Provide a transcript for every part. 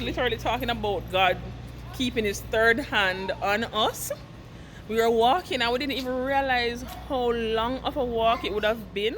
just literally talking about God keeping his third hand on us. We were walking and we didn't even realize how long of a walk it would have been.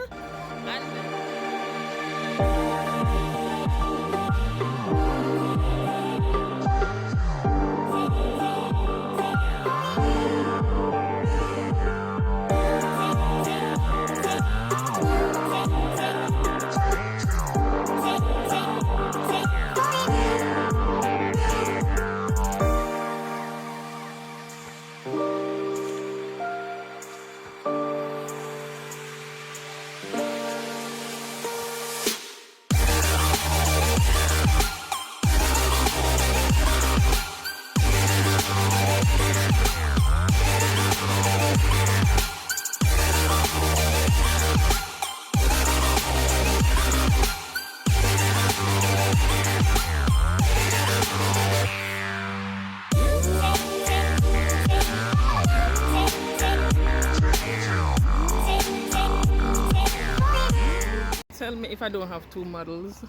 Tell me if I don't have two models.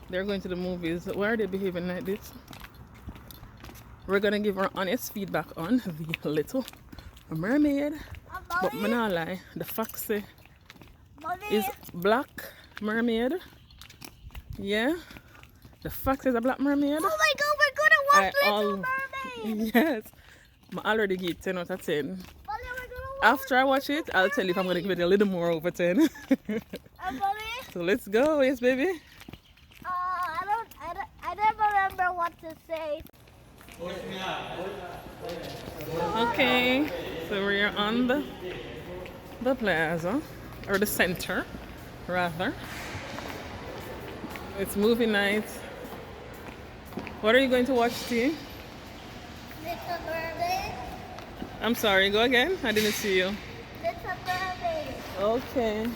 They're going to the movies. Why are they behaving like this? We're gonna give our honest feedback on the Little Mermaid. But I'm not lie, the foxy is black mermaid. Yeah, the fox is a black mermaid. Oh my god, we're gonna watch Little Mermaid! Yes, I already give 10 out of 10. After I watch it, I'll tell you if I'm gonna give it a little more over 10. So let's go, yes baby. I don't remember what to say. Okay, so we're on the plaza, or the center, rather. It's movie night. What are you going to watch, T? Little Mermaid. I'm sorry, go again? I didn't see you. Little Mermaid. Okay.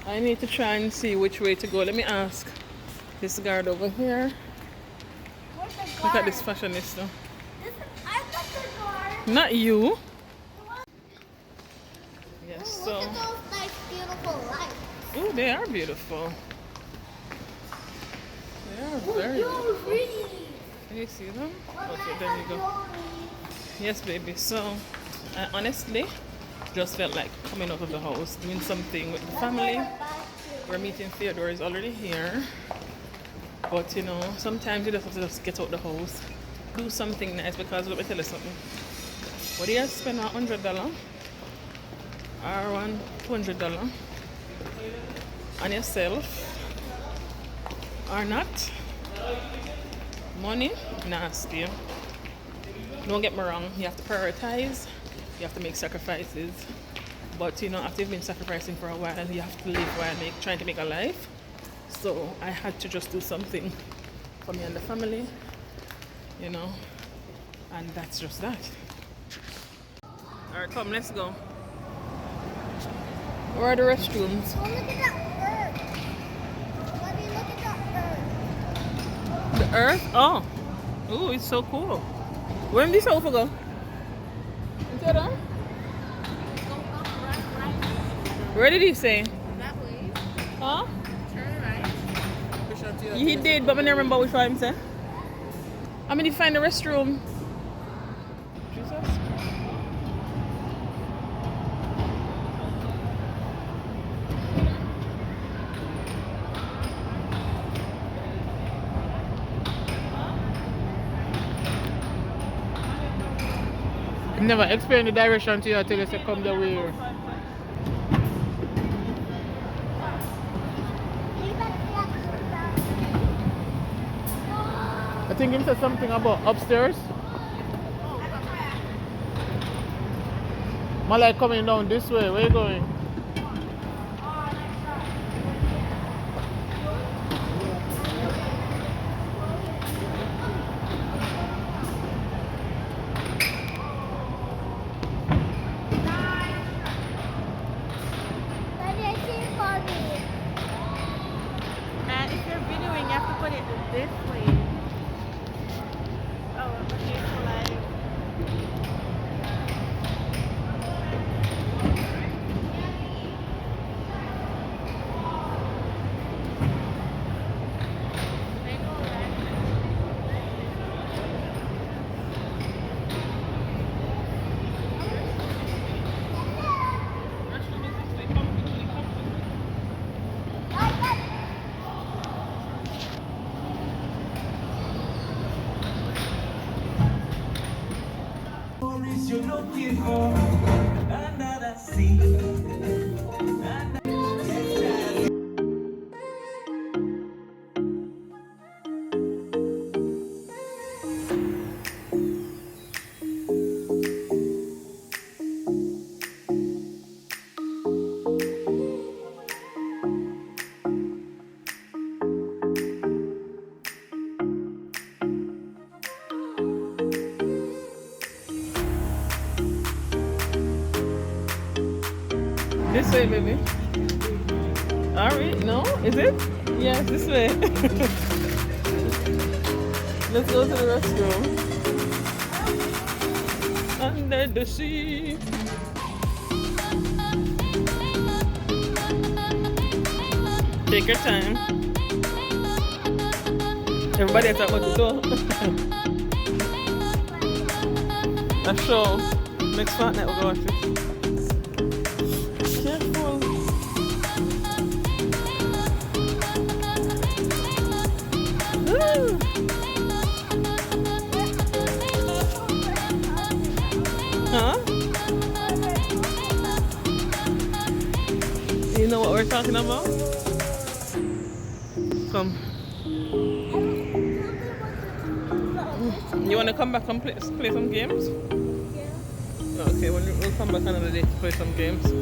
I need to try and see which way to go. Let me ask this guard over here. Where's the guard? Look at this fashionista. I'm not the guard. Not you. Yes, Ooh, so. look at those nice, beautiful lights. Oh, they are beautiful. They are very beautiful. Can you see them? Okay, there you go. Yes, baby. So, I honestly just felt like coming out of the house, doing something with the family. We're meeting Theodore is already here. But you know, sometimes you just have to just get out the house, do something nice, because let me tell you something. What do you spend $100 or $200 on yourself or not? Money, nasty. Don't get me wrong, you have to prioritize, you have to make sacrifices. But you know, after you've been sacrificing for a while, you have to live while trying to make a life. So I had to just do something for me and the family, you know, and that's just that. Alright, come, let's go. Where are the restrooms? Oh, look at that earth. Buddy, look at that earth. The earth? Oh. Ooh, it's so cool. Where did this over go? Is that on? Where did he say? That way. Huh? Turn right. He did, but I never remember which one he said. I'm gonna find the restroom. Jesus. Never explain the direction to you until you say come the way. I think he said something about upstairs. Malay coming down this way. Where you going? Daddy, I see a buggy. And if you're videoing, you have to put it this way. Oh, okay, so like. This way, baby. Alright, no? Is it? Yes, this way. Let's go to the restroom. Under the sea. Take your time. Everybody has what to do. A show. Next fortnight we'll go watch it. Careful. Woo. Huh? You know what we're talking about? Come. You want to come back and play some games? Okay, we'll come back another day to play some games.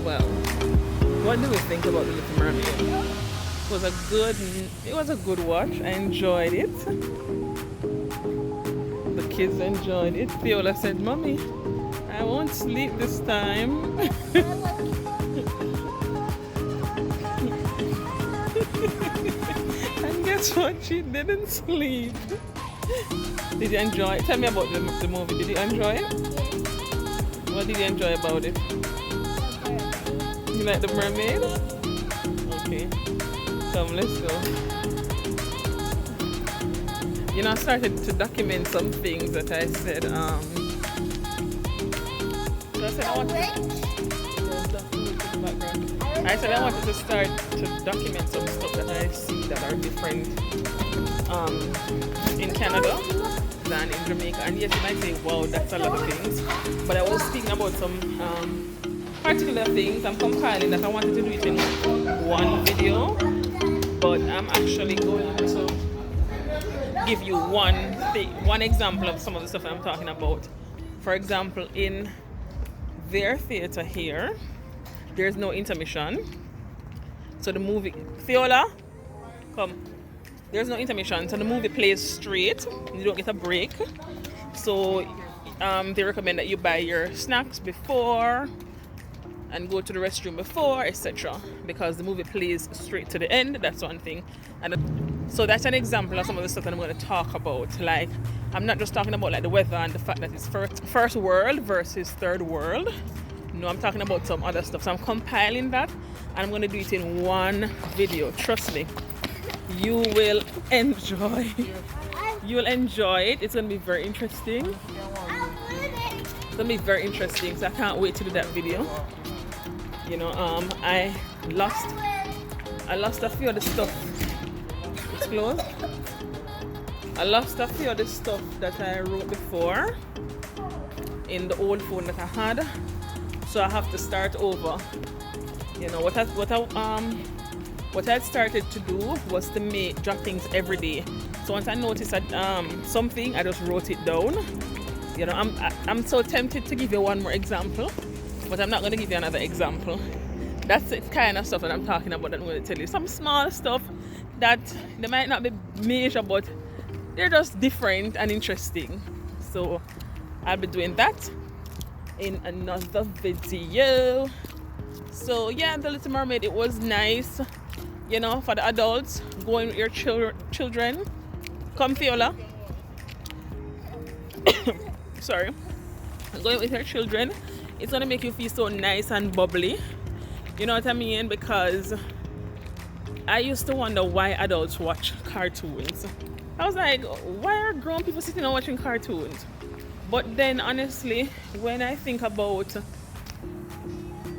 Well. What do we think about The Little Mermaid? It was a good watch. I enjoyed it. The kids enjoyed it. Viola said, "Mommy, I won't sleep this time." And guess what? She didn't sleep. Did you enjoy it? Tell me about the movie. Did you enjoy it? What did you enjoy about it? You like the mermaid? Okay. Come, let's go. You know, I started to document some things that I said, so I said I wanted I wanted to start to document some stuff that I see that are different in Canada than in Jamaica. And yes, you might say, wow, that's a lot of things. But I was speaking about some particular things. I'm compiling that I wanted to do it in one video, but I'm actually going to give you one example of some of the stuff I'm talking about. For example, in their theater here, there's no intermission. So the movie, Fiola, come. There's no intermission, so the movie plays straight. You don't get a break. So they recommend that you buy your snacks before and go to the restroom before, etc. Because the movie plays straight to the end. That's one thing. And so that's an example of some of the stuff that I'm going to talk about. Like, I'm not just talking about like the weather and the fact that it's first world versus third world. No, I'm talking about some other stuff. So I'm compiling that and I'm going to do it in one video. Trust me, you will enjoy. You will enjoy it. It's going to be very interesting. It's going to be very interesting. So I can't wait to do that video. You know, I lost a few of the stuff. It's closed. I lost a few of the stuff that I wrote before in the old phone that I had, so I have to start over. You know what I had started to do was to drop things every day. So once I noticed that something, I just wrote it down. You know, I'm so tempted to give you one more example, but I'm not going to give you another example. That's the kind of stuff that I'm talking about that I'm going to tell you. Some small stuff that they might not be major, but they're just different and interesting. So I'll be doing that in another video. So yeah, The Little Mermaid, it was nice. You know, for the adults, going with your children. Come, Fiola. Sorry. Going with your children it's gonna make you feel so nice and bubbly. You know what I mean? Because I used to wonder why adults watch cartoons. I was like, why are grown people sitting and watching cartoons? But then honestly, when I think about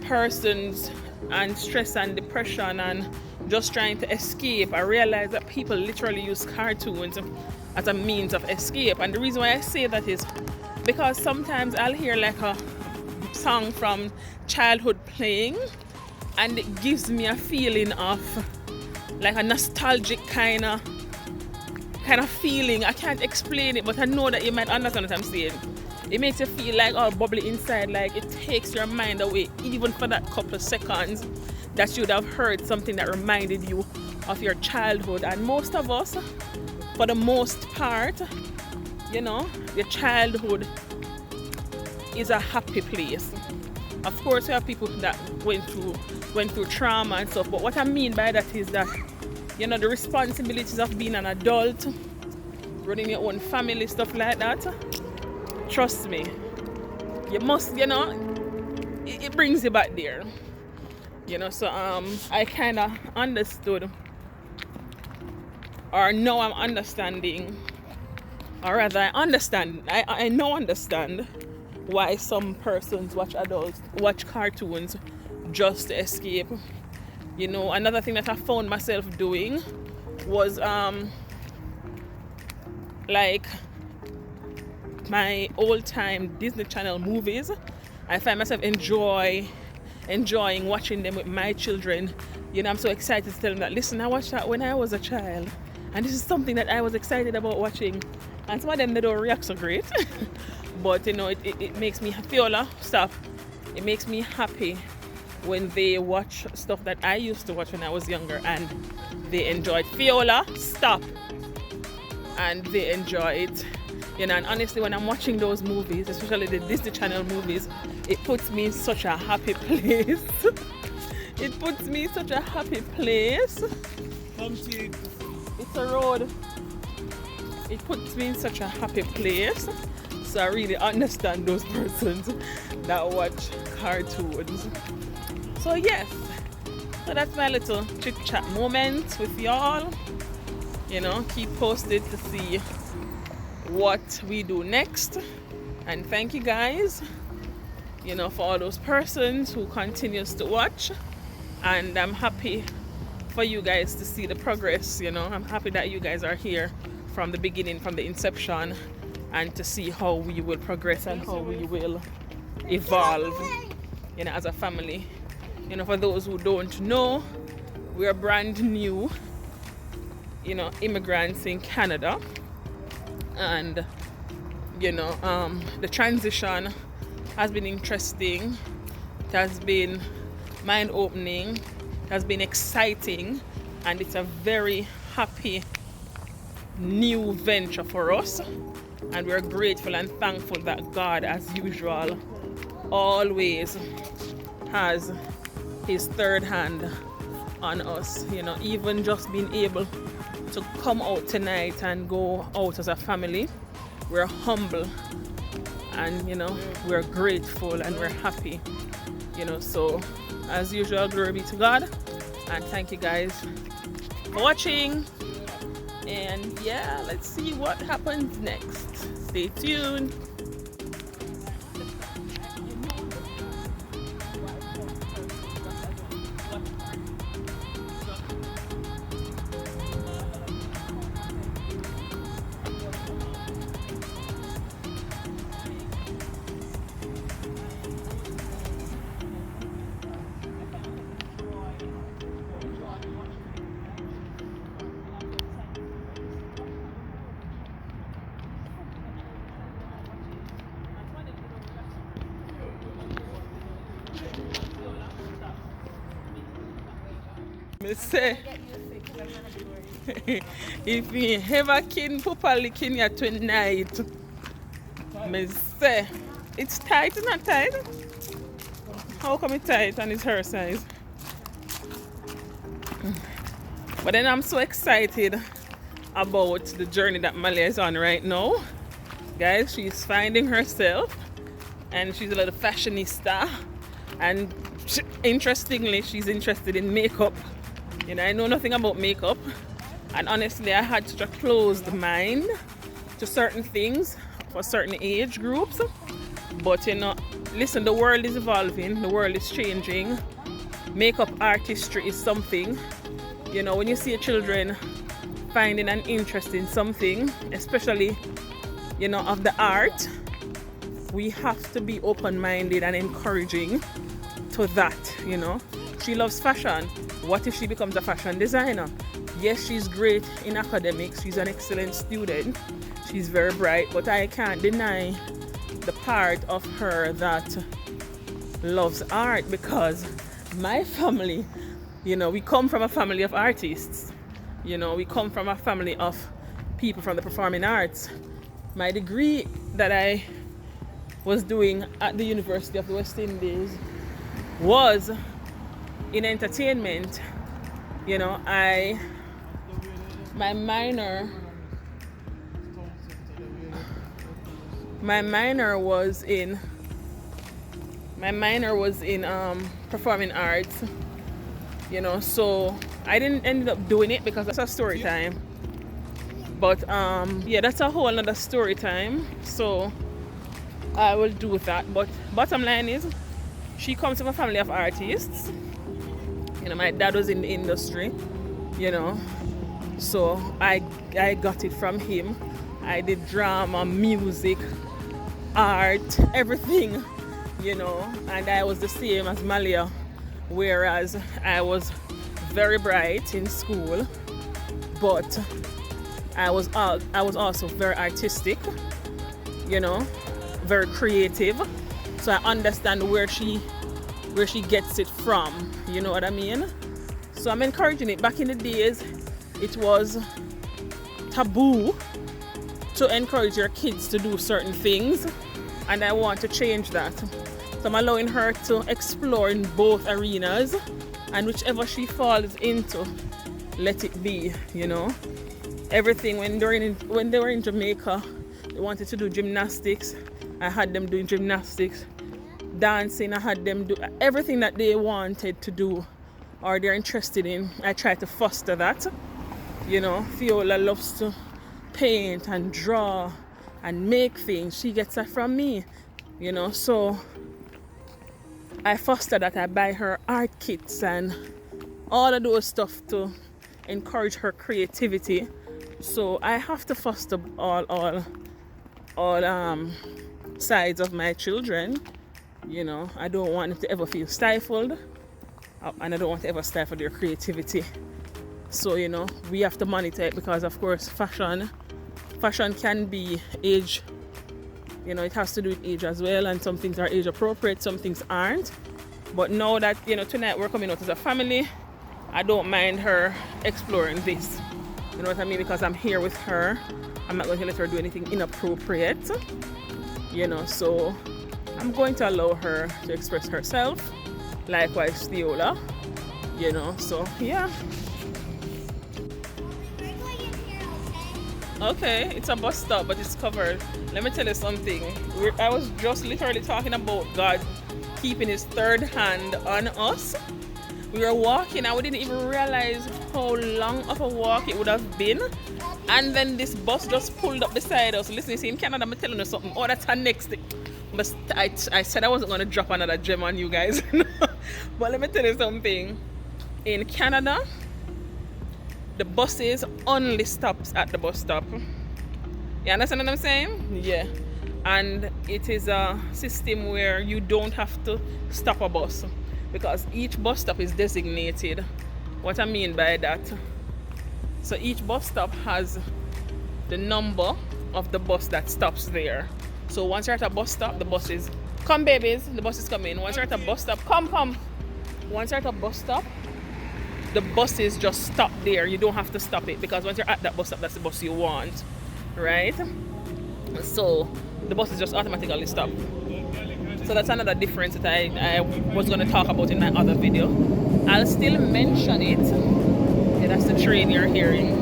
persons and stress and depression and just trying to escape, I realize that people literally use cartoons as a means of escape. And the reason why I say that is because sometimes I'll hear like a song from childhood playing and it gives me a feeling of like a nostalgic kind of feeling. I can't explain it, but I know that you might understand what I'm saying. It makes you feel like all bubbly inside, like it takes your mind away even for that couple of seconds that you'd have heard something that reminded you of your childhood. And most of us, for the most part, you know, your childhood is a happy place. Of course, we have people that went through trauma and stuff, but what I mean by that is that, you know, the responsibilities of being an adult, running your own family, stuff like that, trust me, you must, you know, it brings you back there. You know, so I kind of understood, or now I'm understanding, or rather I understand why some persons watch cartoons just to escape. You know, another thing that I found myself doing was like my old time Disney Channel movies. I find myself enjoying watching them with my children. You know, I'm so excited to tell them that, listen, I watched that when I was a child, and this is something that I was excited about watching. And some of them, they don't react so great. But you know, it makes me Fiola, stop. It makes me happy when they watch stuff that I used to watch when I was younger and they enjoyed. Fiola, stop. And they enjoy it. You know, and honestly, when I'm watching those movies, especially the Disney Channel movies, it puts me in such a happy place. It puts me in such a happy place. It's a road. It puts me in such a happy place. So I really understand those persons that watch cartoons. So yes, so that's my little chit chat moment with y'all. You know, keep posted to see what we do next. And thank you guys, you know, for all those persons who continues to watch. And I'm happy for you guys to see the progress. You know, I'm happy that you guys are here from the beginning, from the inception, and to see how we will progress and how we will evolve, you know, as a family. You know, for those who don't know, we are brand new, you know, immigrants in Canada. And you know, the transition has been interesting. It has been mind-opening. It has been exciting, and it's a very happy new venture for us. And we're grateful and thankful that God, as usual, always has his third hand on us. You know, even just being able to come out tonight and go out as a family, we're humble, and you know, we're grateful and we're happy. You know, so as usual, glory be to God, and thank you guys for watching. And yeah, let's see what happens next. Stay tuned. Me say, if you ever can Papa licking you tonight, me say, it's tight, it's not tight. How come it's tight and it's her size? But then I'm so excited about the journey that Malia is on right now. Guys, she's finding herself. and she's a little fashionista. And interestingly, she's interested in makeup. You know, I know nothing about makeup, and honestly, I had such a closed mind to certain things for certain age groups. But you know, listen, the world is evolving, the world is changing. Makeup artistry is something. You know, when you see children finding an interest in something, especially, you know, of the art, we have to be open-minded and encouraging to that. You know, she loves fashion. What if she becomes a fashion designer? Yes, she's great in academics, she's an excellent student, she's very bright, but I can't deny the part of her that loves art, because my family, you know, we come from a family of artists. You know, we come from a family of people from the performing arts. My degree that I was doing at the University of the West Indies was in entertainment. You know, my minor was in performing arts. You know, so I didn't end up doing it because that's a story time. But yeah, that's a whole another story time. So I will do that. But bottom line is, she comes from a family of artists. You know, my dad was in the industry, you know, so I got it from him. I did drama, music, art, everything, you know, and I was the same as Malia, whereas I was very bright in school, but I was also very artistic, you know, very creative. So I understand where she gets it from, you know what I mean? So I'm encouraging it. Back in the days, it was taboo to encourage your kids to do certain things, and I want to change that. So I'm allowing her to explore in both arenas, and whichever she falls into, let it be, you know. Everything, when they were in Jamaica, they wanted to do gymnastics, I had them doing gymnastics. Dancing, I had them do everything that they wanted to do or they're interested in. I try to foster that. You know, Fiola loves to paint and draw and make things. She gets that from me, you know, so I foster that. I buy her art kits and all of those stuff to encourage her creativity. So I have to foster all sides of my children. You know, I don't want them to ever feel stifled, and I don't want to ever stifle their creativity. So, you know, we have to monitor it, because of course fashion can be age, you know, it has to do with age as well, and some things are age appropriate, some things aren't. But now that, you know, tonight we're coming out as a family, I don't mind her exploring this, you know what I mean, because I'm here with her. I'm not going to let her do anything inappropriate, you know, so I'm going to allow her to express herself. Likewise Theola, you know, so yeah. We're going in here, Okay, it's a bus stop, but it's covered. Let me tell you something. I was just literally talking about God keeping his third hand on us. We were walking and we didn't even realize how long of a walk it would have been. And then this bus just pulled up beside us. Listen, you see, in Canada, I'm telling you something. Oh, that's our next thing. But I said I wasn't going to drop another gem on you guys. But let me tell you something. In Canada, the buses only stops at the bus stop. You understand what I'm saying? Yeah. And it is a system where you don't have to stop a bus, because each bus stop is designated. What I mean by that, so each bus stop has the number of the bus that stops there. So once you're at a bus stop, the bus is, come babies, the bus is coming. Once you're at a bus stop, come. Once you're at a bus stop, the buses just stop there. You don't have to stop it, because once you're at that bus stop, that's the bus you want, right? So the buses just automatically stop. So that's another difference that I was going to talk about in my other video. I'll still mention it. Yeah, that's the train you're hearing.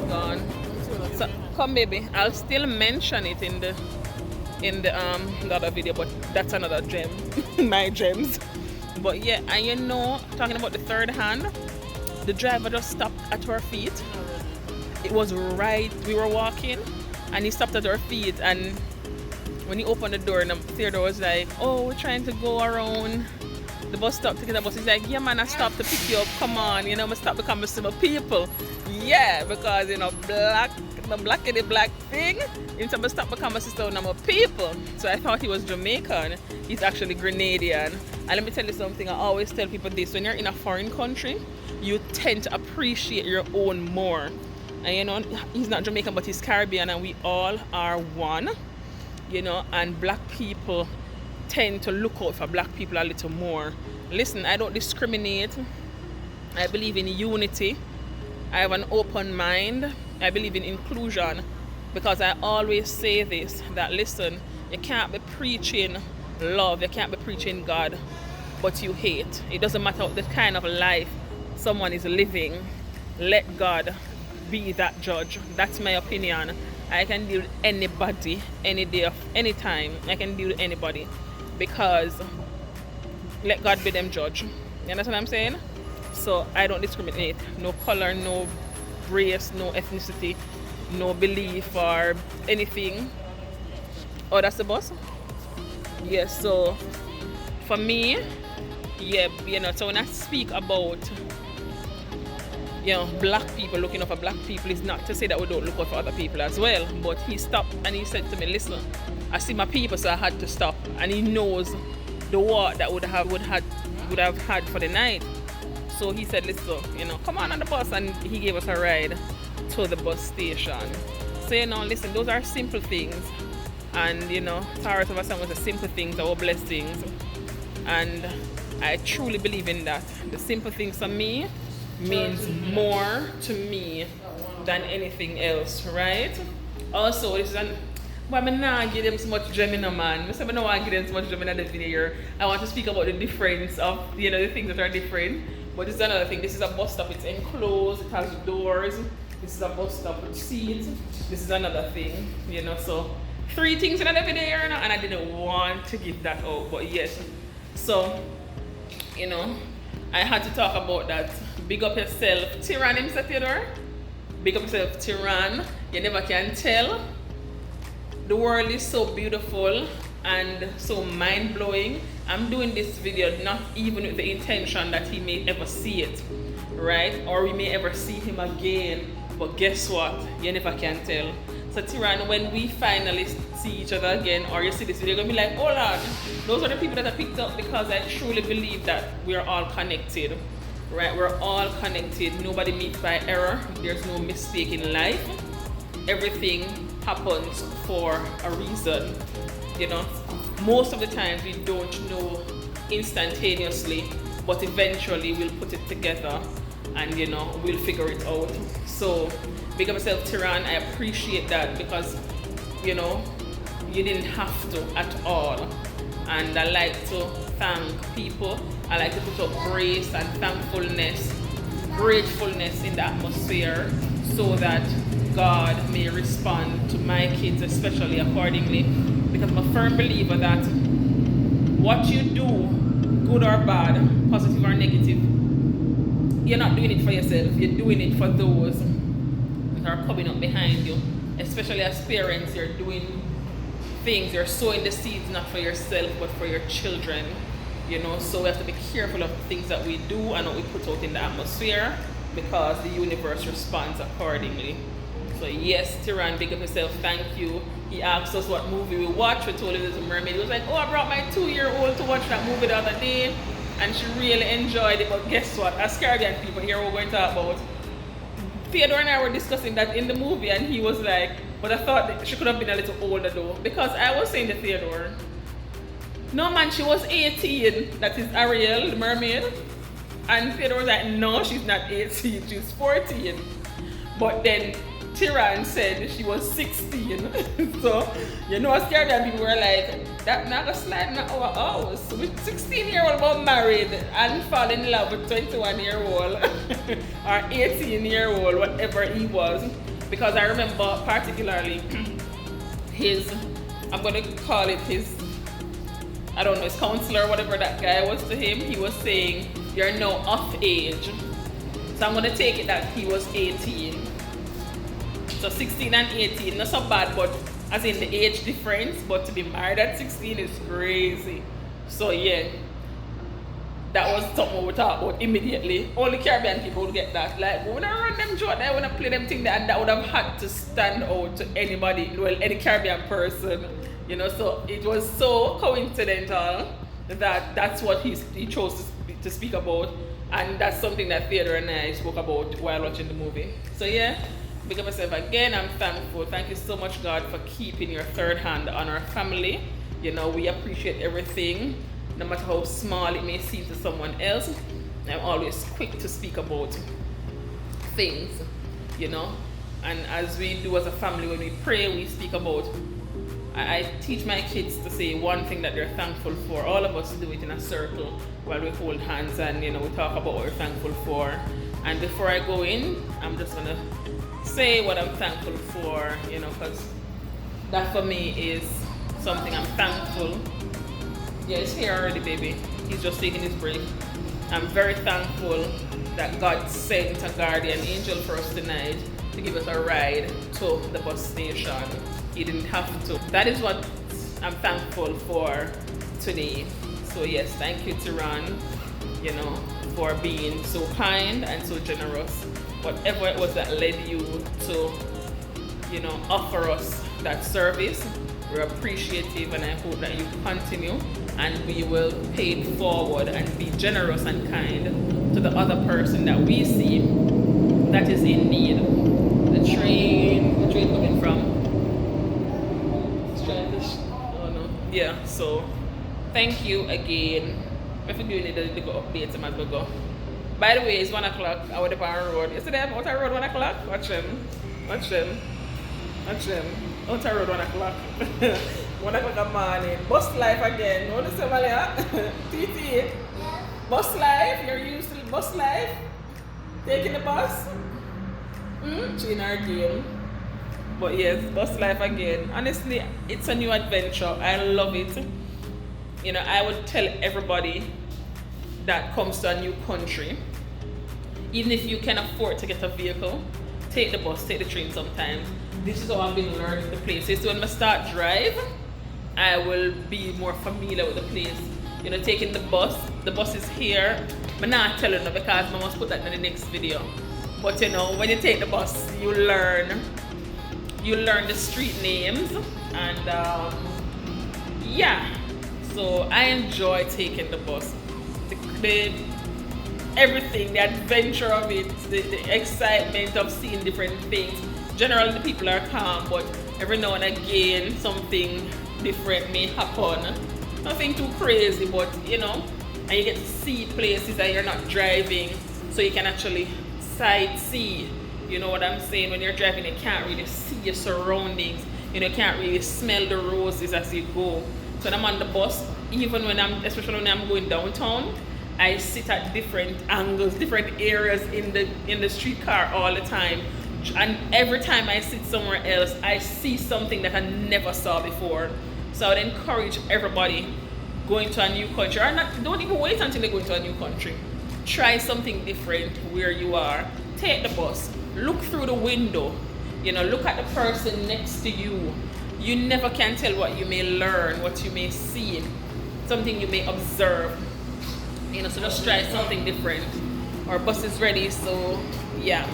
Gone. So come baby, I'll still mention it in in the other video, but that's another gem. My gems. But yeah, and you know, talking about the third hand, the driver just stopped at our feet. It was right, we were walking and he stopped at our feet, and when he opened the door and Theodore was like, oh, we're trying to go around the bus stop to get the bus. He's like, yeah man, I stopped to pick you up, come on, you know, I stop because I see my people. Yeah, because you know, the black thing, instead of stop because I see my people. So I thought he was Jamaican. He's actually Grenadian. And let me tell you something, I always tell people this, when you're in a foreign country, you tend to appreciate your own more. And you know, he's not Jamaican, but he's Caribbean, and we all are one, you know, and black people tend to look out for black people a little more. Listen, I don't discriminate. I believe in unity. I have an open mind. I believe in inclusion, because I always say this, that listen, you can't be preaching love, you can't be preaching God, but you hate. It doesn't matter the kind of life someone is living. Let God be that judge. That's my opinion. I can deal with anybody, any day of any time. I can deal with anybody, because let God be them judge. You understand what I'm saying? So I don't discriminate. No color, no race, no ethnicity, no belief or anything. Oh, that's the bus? Yes, so for me, yeah, you know, so when I speak about, you know, black people, looking out for black people, is not to say that we don't look out for other people as well. But he stopped and he said to me, listen, I see my people, so I had to stop. And he knows the walk that would have had for the night. So he said, listen, you know, come on the bus, and he gave us a ride to the bus station. So you know, listen, those are simple things. And you know, Taurus of a song was the simple things, our blessings. And I truly believe in that. The simple things for me means more to me than anything else, right? Also, this is an but I'm not give them so much gem in a man. I don't want to give them so much gem in the video. I want to speak about the difference of, you know, the things that are different. But this is another thing. This is a bus stop, it's enclosed, it has doors. This is a bus stop with seats. This is another thing, you know. So 3 things in the video, and I didn't want to give that out, but yes. So, you know, I had to talk about that. Big up yourself, Tyran, Mr. Theodore. Big up yourself, Tyran. You never can tell. The world is so beautiful and so mind-blowing. I'm doing this video not even with the intention that he may ever see it, right? Or we may ever see him again. But guess what? You never can tell. So Tyran, when we finally see each other again, or you see this video, you're gonna be like, oh Lord, those are the people that I picked up, because I truly believe that we are all connected, right? We're all connected. Nobody meets by error. There's no mistake in life. Everything happens for a reason, you know. Most of the times we don't know instantaneously, but eventually we'll put it together and, you know, we'll figure it out. So big up yourself, Tyran. I appreciate that, because, you know, you didn't have to at all. And I like to thank people. I like to put up grace and thankfulness, gratefulness in the atmosphere, so that God may respond to my kids especially accordingly, because I'm a firm believer that what you do, good or bad, positive or negative, you're not doing it for yourself, you're doing it for those that are coming up behind you. Especially as parents, you're doing things, you're sowing the seeds not for yourself but for your children, you know. So we have to be careful of the things that we do and what we put out in the atmosphere, because the universe responds accordingly. So yes, Tyran, big up yourself, thank you. He asked us what movie we watched. We told him The Little Mermaid. He was like, oh, I brought my 2-year-old to watch that movie the other day, and she really enjoyed it. But guess what? As Caribbean people, here we're going to talk about. Theodore and I were discussing that in the movie, and he was like, but I thought that she could have been a little older though, because I was saying to Theodore, no man, she was 18. That is Ariel, the mermaid. And Theodore was like, no, she's not 18, she's 14. But then Tyran said she was 16. So, you know, as Caribbean people were like, that not gonna slide in our house. With 16-year-old got married and fall in love with 21-year-old or 18-year-old, whatever he was. Because I remember particularly his I'm gonna call it his, I don't know, his counselor, whatever that guy was to him. He was saying, you're now of age. So I'm gonna take it that he was 18. So 16 and 18, not so bad, but as in the age difference, but to be married at 16 is crazy. So yeah, that was something we talked about immediately. Only Caribbean people would get that. Like, when I run them joke there, when I play them thing there, and that would have had to stand out to anybody, well, any Caribbean person, you know. So it was so coincidental that that's what he chose to speak about, and that's something that Theodore and I spoke about while watching the movie. So yeah, big up myself again. I'm thankful. Thank you so much, God, for keeping your third hand on our family. You know, we appreciate everything, no matter how small it may seem to someone else. I'm always quick to speak about things, you know. And as we do as a family, when we pray, we speak about, I teach my kids to say one thing that they're thankful for. All of us do it in a circle while we hold hands and, you know, we talk about what we're thankful for. And before I go in, I'm just gonna say what I'm thankful for, you know, because that for me is something I'm thankful. Yeah, it's here already, baby. He's just taking his break. I'm very thankful that God sent a guardian angel for us tonight to give us a ride to the bus station. He didn't have to. That is what I'm thankful for today. So yes, thank you, Tiran, you know, for being so kind and so generous. Whatever it was that led you to, you know, offer us that service, we're appreciative, and I hope that you continue and we will pay it forward and be generous and kind to the other person that we see that is in need. The train coming from, oh no, yeah, so thank you again. If you do need to go update them as we go. By the way, it's 1 o'clock. I went up on the road. Yesterday I'm out on the road 1 o'clock. Watch them. Watch them. Watch them. Out on the road 1 o'clock. 1 o'clock in the morning. Bus life again. What is it, Malia? TT. Bus life. You're used to bus life. Taking the bus. She in our game. But yes, bus life again. Honestly, it's a new adventure. I love it. You know, I would tell everybody that comes to a new country, even if you can afford to get a vehicle, take the bus, take the train sometimes. This is how I've been learning the places. So when I start drive, I will be more familiar with the place. You know, taking the bus is here. I'm not telling you because I must put that in the next video. But you know, when you take the bus, you learn the street names, and yeah. So I enjoy taking the bus. Everything, the adventure of it, the excitement of seeing different things. Generally the people are calm, but every now and again something different may happen. Nothing too crazy, but you know, and you get to see places that you're not driving, so you can actually sightsee. You know what I'm saying? When you're driving, you can't really see your surroundings. You know, you can't really smell the roses as you go. So when I'm on the bus, even when especially when I'm going downtown, I sit at different angles, different areas in the streetcar all the time. And every time I sit somewhere else, I see something that I never saw before. So I would encourage everybody going to a new country, or don't even wait until they go into a new country. Try something different where you are. Take the bus, look through the window, you know, look at the person next to you. You never can tell what you may learn, what you may see, something you may observe. You know, so just try something different. Our bus is ready, so yeah.